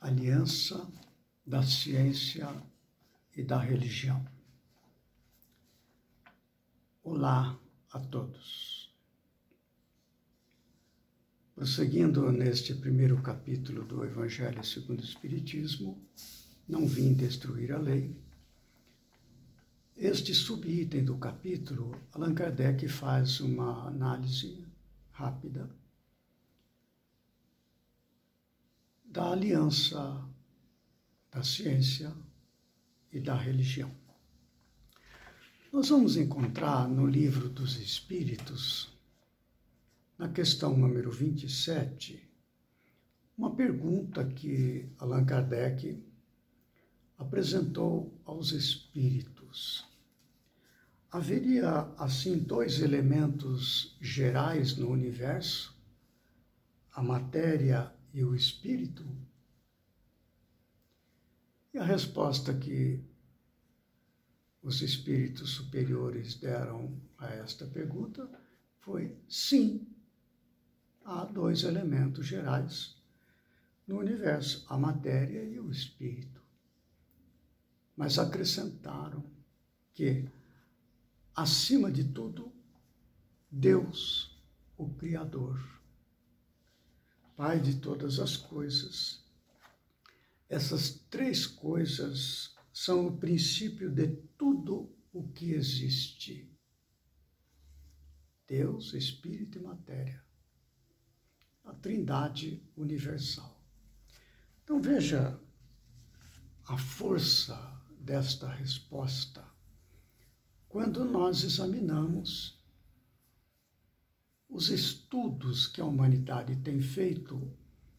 aliança da ciência e da religião. Olá a todos. Prosseguindo neste primeiro capítulo do Evangelho segundo o Espiritismo, não vim destruir a lei. Este subitem do capítulo, Allan Kardec faz uma análise rápida da aliança da ciência e da religião. Nós vamos encontrar no Livro dos Espíritos, na questão número 27, uma pergunta que Allan Kardec apresentou aos espíritos. Haveria, assim, dois elementos gerais no universo, a matéria e o espírito? E a resposta que os espíritos superiores deram a esta pergunta foi sim, há dois elementos gerais no universo, a matéria e o espírito. Mas acrescentaram que, acima de tudo, Deus, o Criador, Pai de todas as coisas. Essas três coisas são o princípio de tudo o que existe. Deus, Espírito e matéria. A Trindade universal. Então veja a força desta resposta quando nós examinamos os estudos que a humanidade tem feito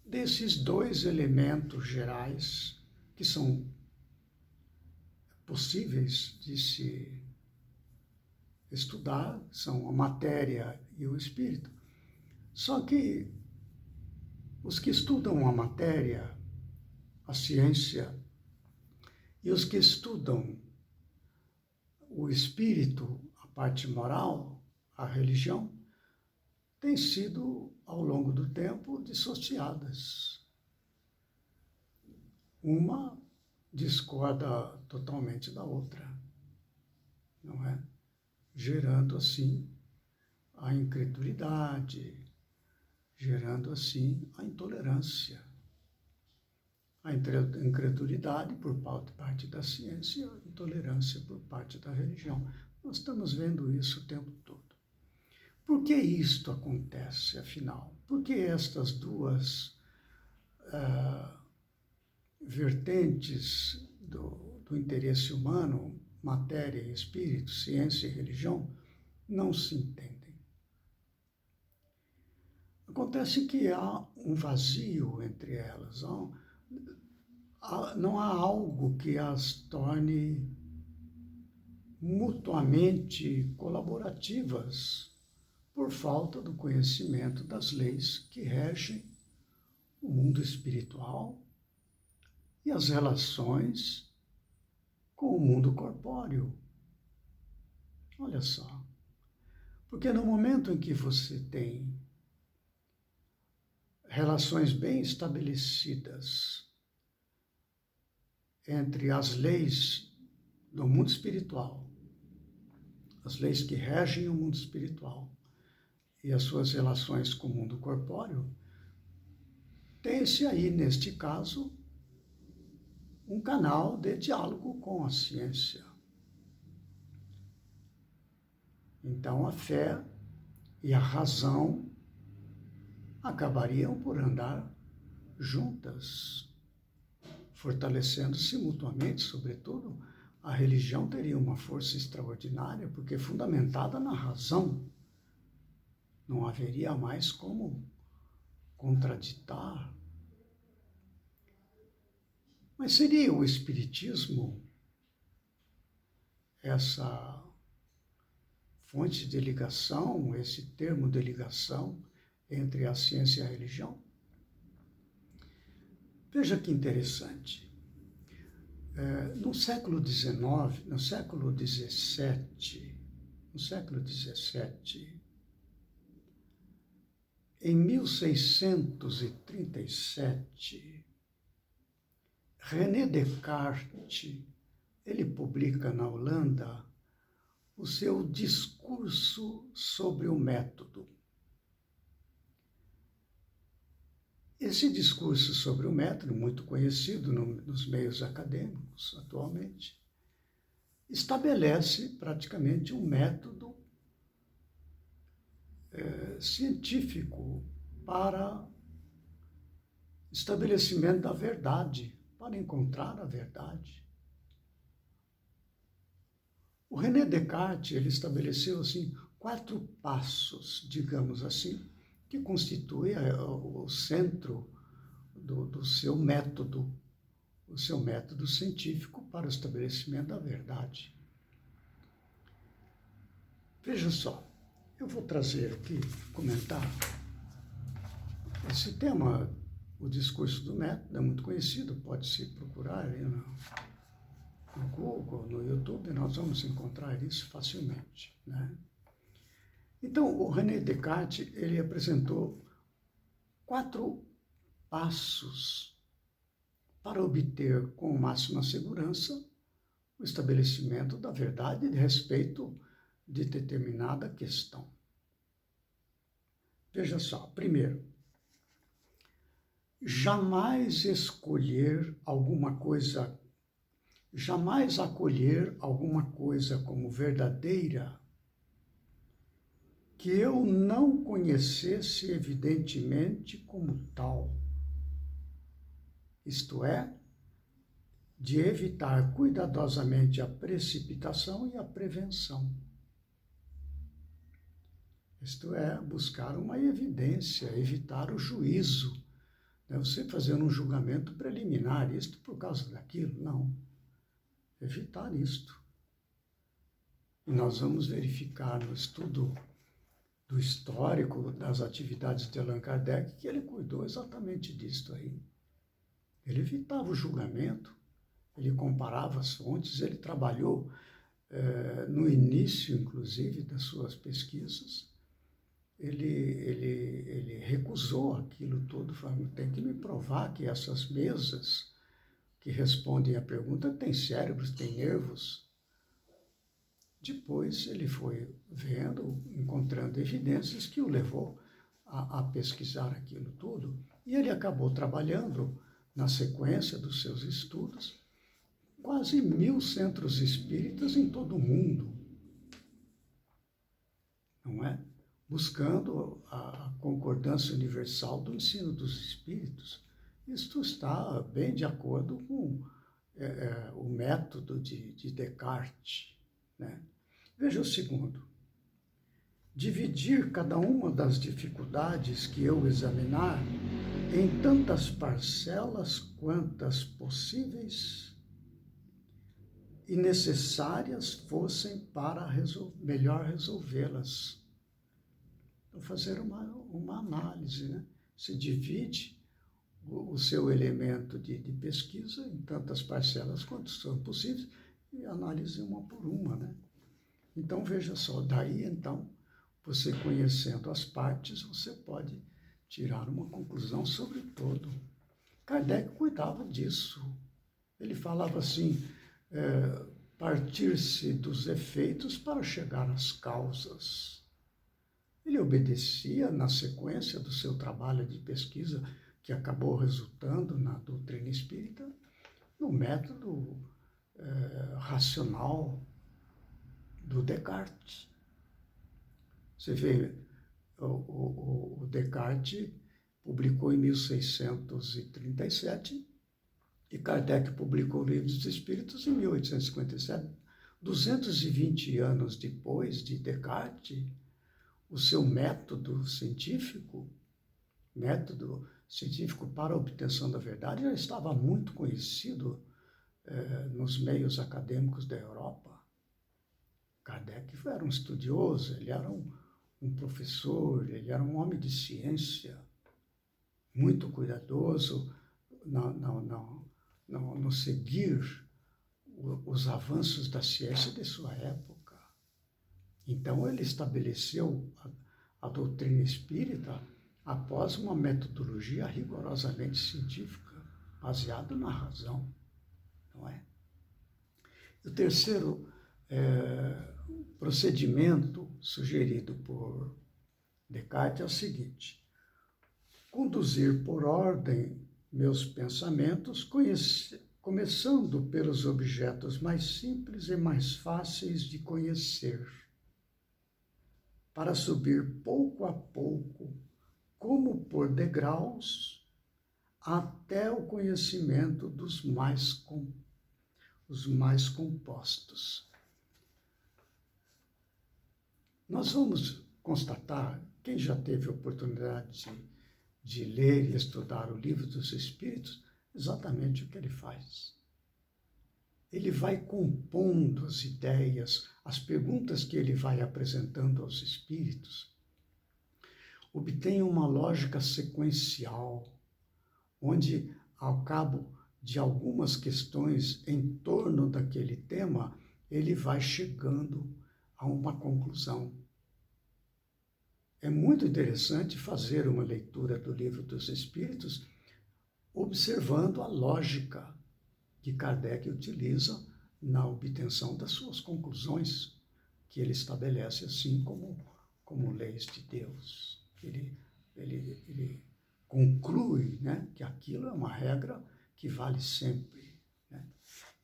desses dois elementos gerais que são possíveis de se estudar, são a matéria e o espírito. Só que os que estudam a matéria, a ciência, e os que estudam o espírito, a parte moral, a religião, têm sido, ao longo do tempo, dissociadas. Uma discorda totalmente da outra, não é? Gerando, assim, a incredulidade, gerando, assim, a intolerância. A incredulidade por parte da ciência, a intolerância por parte da religião. Nós estamos vendo isso o tempo todo. Por que isto acontece, afinal? Por que estas duas vertentes do interesse humano, matéria e espírito, ciência e religião, não se entendem? Acontece que há um vazio entre elas, não há algo que as torne mutuamente colaborativas por falta do conhecimento das leis que regem o mundo espiritual e as relações com o mundo corpóreo. Olha só, porque no momento em que você tem relações bem estabelecidas entre as leis do mundo espiritual, as leis que regem o mundo espiritual e as suas relações com o mundo corpóreo, tem-se aí, neste caso, um canal de diálogo com a ciência. Então, a fé e a razão acabariam por andar juntas, fortalecendo-se mutuamente. Sobretudo, a religião teria uma força extraordinária, porque fundamentada na razão. Não haveria mais como contraditar. Mas seria o Espiritismo essa fonte de ligação, esse termo de ligação entre a ciência e a religião? Veja que interessante. No século XIX, no século XVII, em 1637, René Descartes, ele publica na Holanda o seu discurso sobre o método. Esse discurso sobre o método, muito conhecido nos meios acadêmicos atualmente, estabelece praticamente um método científico para estabelecimento da verdade, para encontrar a verdade. O René Descartes, ele estabeleceu assim 4 passos, digamos assim, que constituem o centro do seu método, o seu método científico para o estabelecimento da verdade. Veja só, eu vou trazer aqui, comentar, esse tema, o discurso do método, é muito conhecido, pode-se procurar aí no Google, no YouTube, nós vamos encontrar isso facilmente, né? Então, o René Descartes, ele apresentou 4 passos para obter com máxima segurança o estabelecimento da verdade a respeito de determinada questão. Veja só, primeiro, jamais acolher alguma coisa como verdadeira que eu não conhecesse evidentemente como tal. Isto é, de evitar cuidadosamente a precipitação e a prevenção. Isto é, buscar uma evidência, evitar o juízo. Não é você fazer um julgamento preliminar, isto por causa daquilo, não. Evitar isto. E nós vamos verificar no estudo do histórico das atividades de Allan Kardec que ele cuidou exatamente disto aí. Ele evitava o julgamento, ele comparava as fontes, ele trabalhou no início, inclusive, das suas pesquisas, ele recusou aquilo tudo, falando, tem que me provar que essas mesas que respondem à pergunta têm cérebros, têm nervos. Depois ele foi vendo, encontrando evidências que o levou a pesquisar aquilo tudo, e ele acabou trabalhando na sequência dos seus estudos, quase 1000 centros espíritas em todo o mundo, não é? Buscando a concordância universal do ensino dos espíritos. Isto está bem de acordo com o método de Descartes, né? Veja o segundo. Dividir cada uma das dificuldades que eu examinar em tantas parcelas quantas possíveis e necessárias fossem para melhor resolvê-las. Então, fazer uma análise, né? Se divide o seu elemento de pesquisa em tantas parcelas quantas são possíveis e analise uma por uma, né? Então, veja só, daí, então, você conhecendo as partes, você pode tirar uma conclusão sobre todo. Kardec cuidava disso. Ele falava assim, partir-se dos efeitos para chegar às causas. Ele obedecia na sequência do seu trabalho de pesquisa, que acabou resultando na doutrina espírita, no método racional do Descartes. Você vê, o Descartes publicou em 1637 e Kardec publicou o Livro dos Espíritos em 1857. 220 anos depois de Descartes, o seu método científico para a obtenção da verdade já estava muito conhecido nos meios acadêmicos da Europa. Kardec era um estudioso, ele era um professor, ele era um homem de ciência, muito cuidadoso no seguir os avanços da ciência de sua época. Então, ele estabeleceu a doutrina espírita após uma metodologia rigorosamente científica, baseada na razão. não é? O terceiro procedimento sugerido por Descartes é o seguinte: conduzir por ordem meus pensamentos, começando pelos objetos mais simples e mais fáceis de conhecer, para subir pouco a pouco, como por degraus, até o conhecimento dos mais compostos. Nós vamos constatar, quem já teve a oportunidade de ler e estudar o Livro dos Espíritos, exatamente o que ele faz. Ele vai compondo as ideias, as perguntas que ele vai apresentando aos espíritos, obtém uma lógica sequencial, onde, ao cabo de algumas questões em torno daquele tema, ele vai chegando a uma conclusão. É muito interessante fazer uma leitura do Livro dos Espíritos observando a lógica que Kardec utiliza na obtenção das suas conclusões, que ele estabelece assim como leis de Deus. Ele conclui, né, que aquilo é uma regra que vale sempre. Né?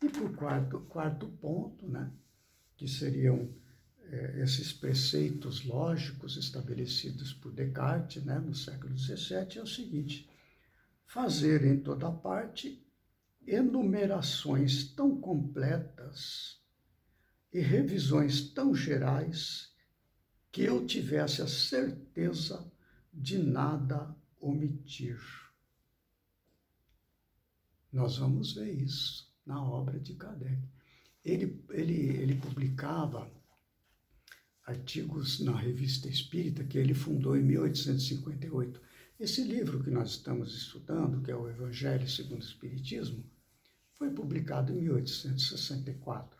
E para o quarto ponto, né, que seriam esses preceitos lógicos estabelecidos por Descartes, né, no século XVII, é o seguinte: fazer em toda parte enumerações tão completas e revisões tão gerais que eu tivesse a certeza de nada omitir. Nós vamos ver isso na obra de Kardec. Ele publicava artigos na Revista Espírita, que ele fundou em 1858. Esse livro que nós estamos estudando, que é o Evangelho segundo o Espiritismo, foi publicado em 1864,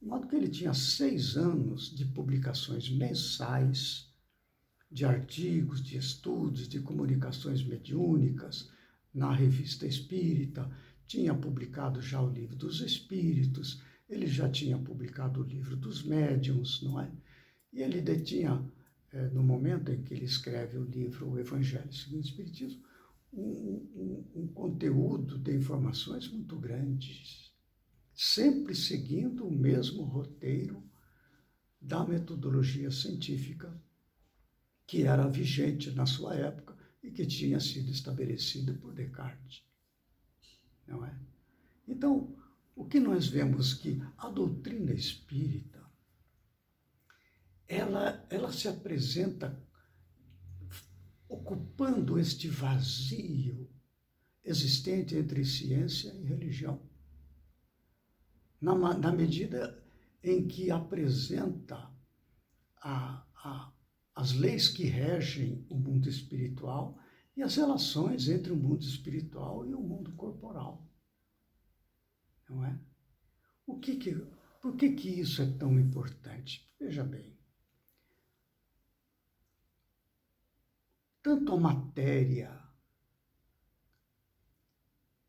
de modo que ele tinha 6 anos de publicações mensais, de artigos, de estudos, de comunicações mediúnicas na Revista Espírita, tinha publicado já o Livro dos Espíritos, ele já tinha publicado o Livro dos Médiuns, não é? E ele detinha, no momento em que ele escreve o livro O Evangelho segundo o Espiritismo, um conteúdo de informações muito grandes, sempre seguindo o mesmo roteiro da metodologia científica que era vigente na sua época e que tinha sido estabelecido por Descartes. Não é? Então, o que nós vemos que a doutrina espírita, ela se apresenta ocupando este vazio existente entre ciência e religião, na medida em que apresenta as leis que regem o mundo espiritual e as relações entre o mundo espiritual e o mundo corporal. Não é? Por que isso é tão importante? Veja bem, tanto a matéria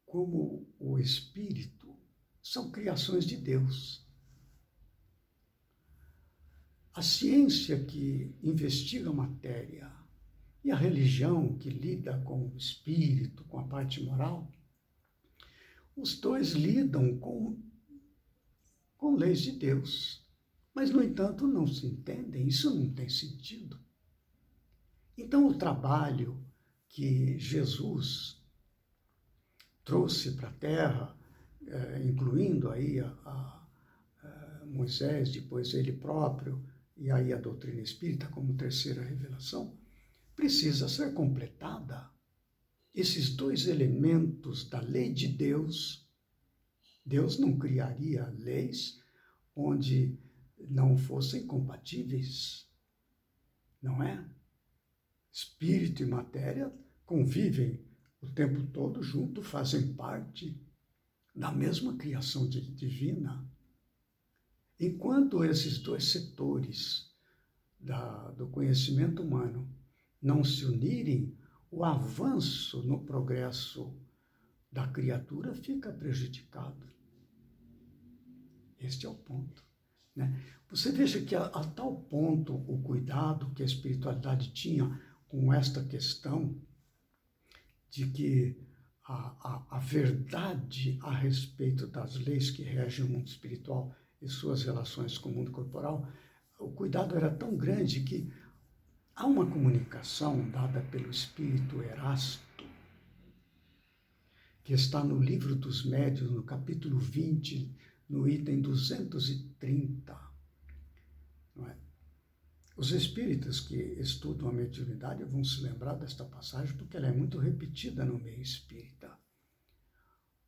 como o espírito são criações de Deus. A ciência que investiga a matéria e a religião que lida com o espírito, com a parte moral, os dois lidam com leis de Deus. Mas, no entanto, não se entendem, isso não tem sentido. Então, o trabalho que Jesus trouxe para a Terra, incluindo aí a Moisés, depois ele próprio, e aí a doutrina espírita como terceira revelação, precisa ser completada. Esses dois elementos da lei de Deus, Deus não criaria leis onde não fossem compatíveis, não é? Espírito e matéria convivem o tempo todo junto, fazem parte da mesma criação divina. Enquanto esses dois setores do conhecimento humano não se unirem, o avanço no progresso da criatura fica prejudicado. Este é o ponto, né? Você veja que a tal ponto o cuidado que a espiritualidade tinha com esta questão de que a verdade a respeito das leis que regem o mundo espiritual e suas relações com o mundo corporal, o cuidado era tão grande que há uma comunicação dada pelo espírito Erasto, que está no Livro dos Médiuns, no capítulo 20, no item 230. Não é? Os espíritas que estudam a mediunidade vão se lembrar desta passagem porque ela é muito repetida no meio espírita.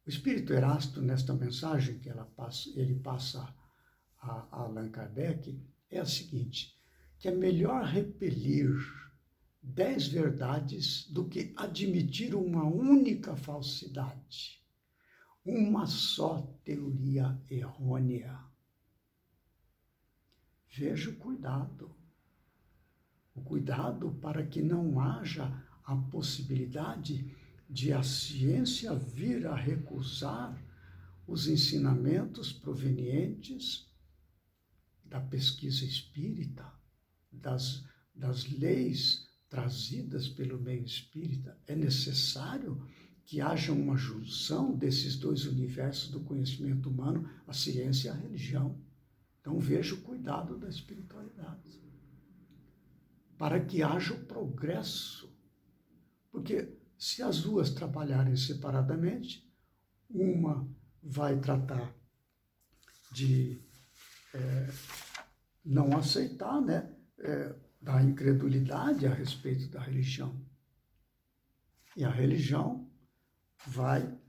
O espírito Erasto, nesta mensagem que ele passa a Allan Kardec, é a seguinte, que é melhor repelir 10 verdades do que admitir uma única falsidade, uma só teoria errônea. Veja o cuidado para que não haja a possibilidade de a ciência vir a recusar os ensinamentos provenientes da pesquisa espírita, das leis trazidas pelo meio espírita. É necessário que haja uma junção desses dois universos do conhecimento humano, a ciência e a religião. Então veja o cuidado da espiritualidade, para que haja o progresso. Porque se as duas trabalharem separadamente, uma vai tratar de não aceitar, né, da incredulidade a respeito da religião. E a religião vai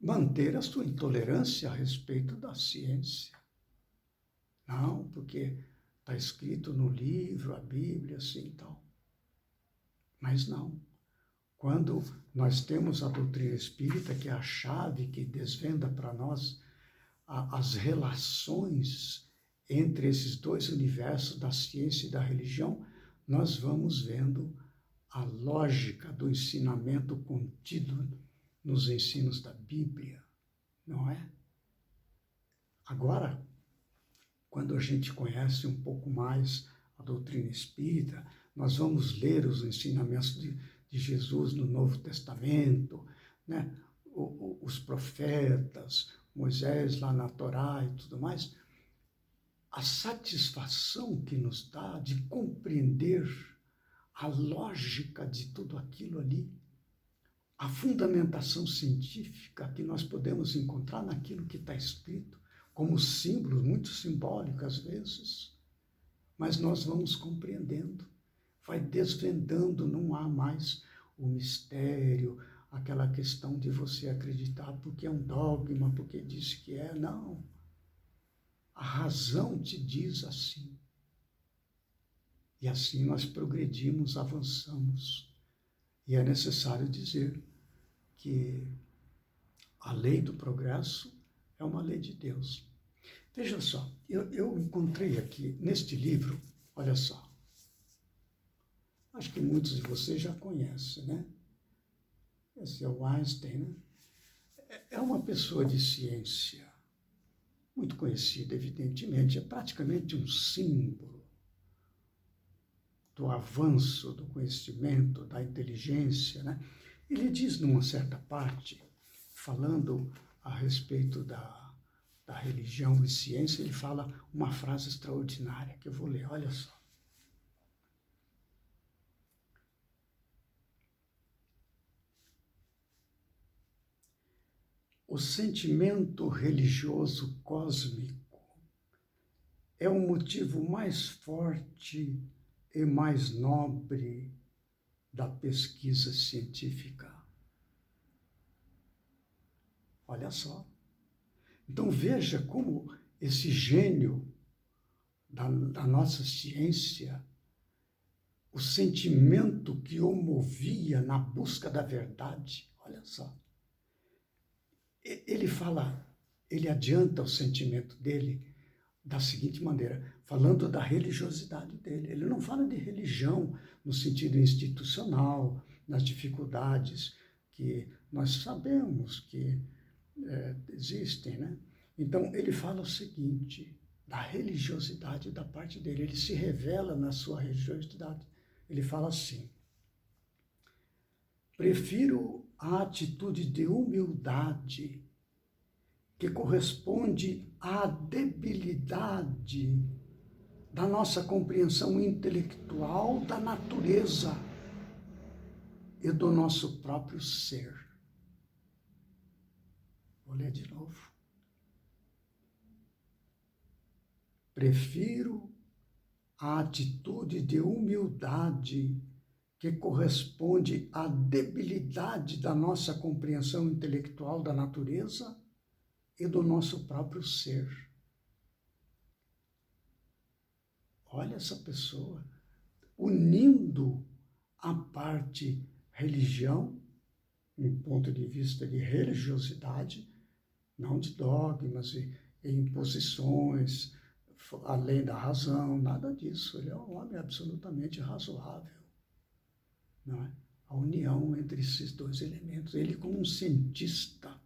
manter a sua intolerância a respeito da ciência. Não, porque está escrito no livro, a Bíblia, assim e tal. Mas não. Quando nós temos a doutrina espírita, que é a chave que desvenda para nós as relações entre esses dois universos, da ciência e da religião, nós vamos vendo a lógica do ensinamento contido nos ensinos da Bíblia, não é? Agora, quando a gente conhece um pouco mais a doutrina espírita, nós vamos ler os ensinamentos de Jesus no Novo Testamento, né? Os profetas, Moisés lá na Torá e tudo mais, a satisfação que nos dá de compreender a lógica de tudo aquilo ali, a fundamentação científica que nós podemos encontrar naquilo que está escrito, como símbolo, muito simbólico às vezes, mas nós vamos compreendendo, vai desvendando, não há mais o mistério, aquela questão de você acreditar porque é um dogma, porque disse que é, não. A razão te diz assim. E assim nós progredimos, avançamos. E é necessário dizer que a lei do progresso é uma lei de Deus. Veja só, eu encontrei aqui neste livro, olha só, acho que muitos de vocês já conhecem, né? Esse é o Einstein, né? É uma pessoa de ciência, muito conhecida, evidentemente, é praticamente um símbolo do avanço do conhecimento, da inteligência, né? Ele diz, numa certa parte, falando a respeito da religião e ciência, ele fala uma frase extraordinária, que eu vou ler, olha só. O sentimento religioso cósmico é o motivo mais forte e mais nobre da pesquisa científica. Olha só. Então veja como esse gênio da nossa ciência, o sentimento que o movia na busca da verdade, olha só. Ele fala, ele adianta o sentimento dele da seguinte maneira, falando da religiosidade dele. Ele não fala de religião no sentido institucional, nas dificuldades que nós sabemos que existem, né? Então, ele fala o seguinte, da religiosidade da parte dele, ele se revela na sua religiosidade. Ele fala assim: prefiro a atitude de humildade que corresponde à debilidade da nossa compreensão intelectual da natureza e do nosso próprio ser. Vou ler de novo. Prefiro a atitude de humildade que corresponde à debilidade da nossa compreensão intelectual da natureza e do nosso próprio ser. Olha essa pessoa unindo a parte religião, um ponto de vista de religiosidade, não de dogmas e imposições, além da razão, nada disso. Ele é um homem absolutamente razoável. Não é? A união entre esses dois elementos. Ele, como um cientista,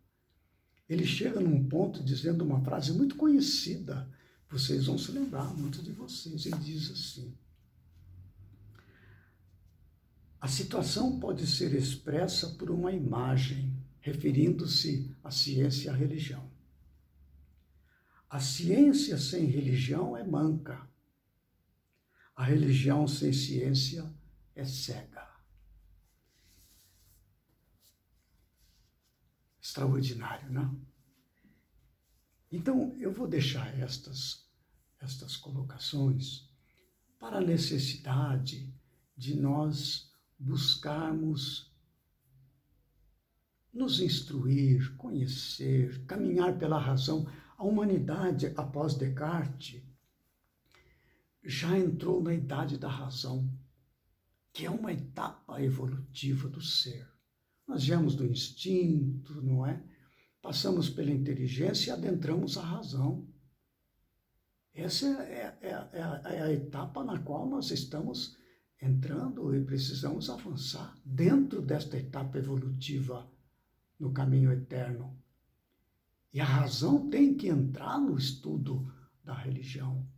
ele chega num ponto dizendo uma frase muito conhecida, vocês vão se lembrar, muitos de vocês. Ele diz assim: a situação pode ser expressa por uma imagem, referindo-se à ciência e à religião. A ciência sem religião é manca. A religião sem ciência é cega. Extraordinário, não? Então, eu vou deixar estas colocações para a necessidade de nós buscarmos nos instruir, conhecer, caminhar pela razão. A humanidade, após Descartes, já entrou na idade da razão, que é uma etapa evolutiva do ser. Nós viemos do instinto, não é? Passamos pela inteligência e adentramos a razão. Essa é a etapa na qual nós estamos entrando e precisamos avançar dentro desta etapa evolutiva no caminho eterno. E a razão tem que entrar no estudo da religião,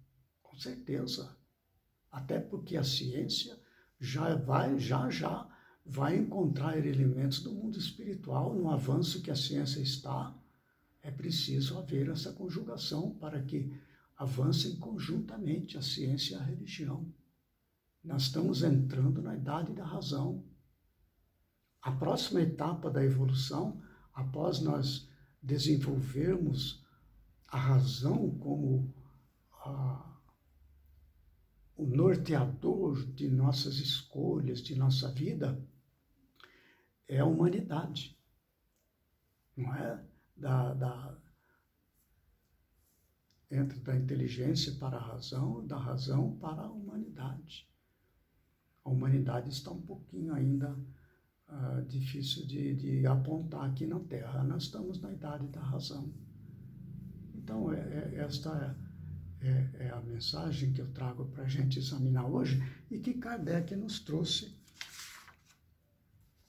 com certeza. Até porque a ciência já vai encontrar elementos do mundo espiritual. No avanço que a ciência está, é preciso haver essa conjugação para que avancem conjuntamente a ciência e a religião. Nós estamos entrando na idade da razão. A próxima etapa da evolução, após nós desenvolvermos a razão como o norteador de nossas escolhas, de nossa vida, é a humanidade. Não é? Entra da inteligência para a razão, da razão para a humanidade. A humanidade está um pouquinho ainda difícil de apontar aqui na Terra. Nós estamos na idade da razão. Então, esta é a mensagem que eu trago para a gente examinar hoje e que Kardec nos trouxe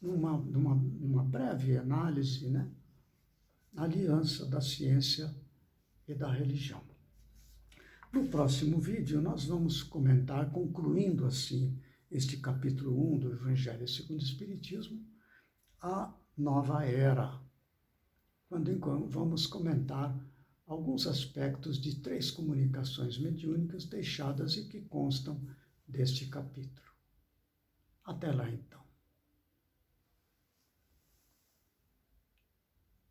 numa breve análise, né? A aliança da ciência e da religião. No próximo vídeo, nós vamos comentar, concluindo assim este capítulo 1 do Evangelho segundo o Espiritismo, a nova era, quando vamos comentar alguns aspectos de 3 comunicações mediúnicas deixadas e que constam deste capítulo. Até lá, então.